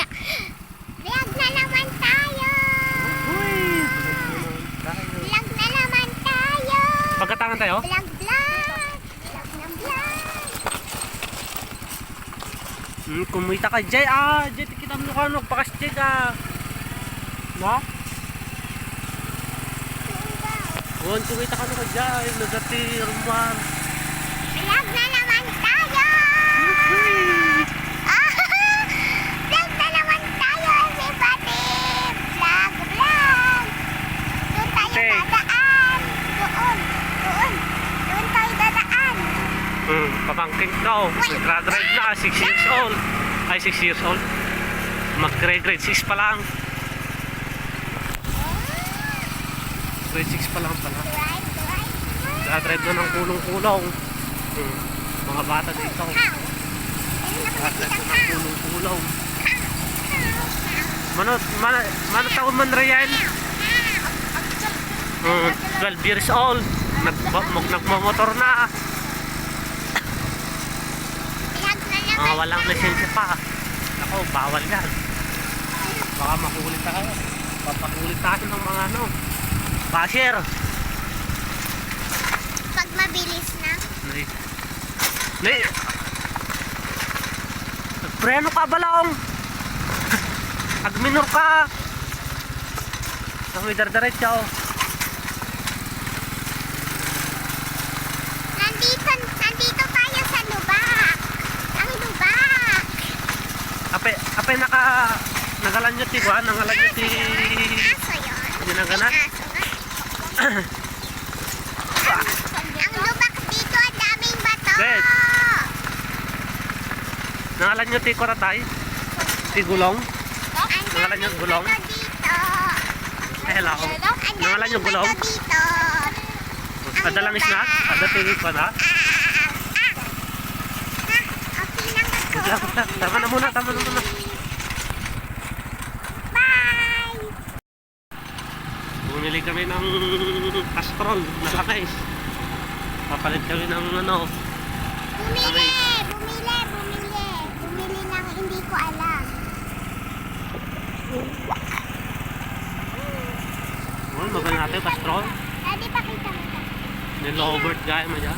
Vlog na naman tayo. Vlog na naman tayo. Pagkatangan tayo? Vlog, vlog. Vlog na vlog. Kumita ka, Jay. Jay, kita mo ka, nagpakas, Jay, Na? Kumita ka na ka, Jay. Nagati, Roman. Vlog na naman tayo. Vlog na naman tayo, everybody. Vlog, vlog. Doon tayo dadaan. Doon tayo dadaan. Pamangkin ko. Nag-graduate na, 6 years old. Ay, 6 years old. Mag-grade 6 pa lang. Grade 6 pa lang pala. Nag-drive na ng kulong-kulong. Mga bata dito. Nag-drive na ng kulong-kulong. Mano taon man Ryan? 12 years old. Nagmamotor na. Mga walang lisensya pa. Ako, bawal yan. Baka makulit tayo. Papakulit tayo ng mga cashier. Pag mabilis na. Preno ka balong. Agminor ka. Kami dardaretsa o. Nandito tayo sa lubak. Ang lubak. Ape nagalan nyo ti ba? Nagalan nyo ti... Aso yun. Hindi na gana? Ang lubak dito, ang daming bato. Wait. Nangalan nyo ti koratay? Ti gulong? Nangalan nyo gulong? Dito. Hello. Nangalan nyo gulong? Dito. Ada lang snack? Ada ti pa na? Okay lang ako. Tama na muna. Bye! Bumili kami ng Castrol na langis. Papalit kami ng Bumili ng hindi ko alam. Maganda natin Castrol. Daddy, pakita mo. Nilobert gaya mo dyan.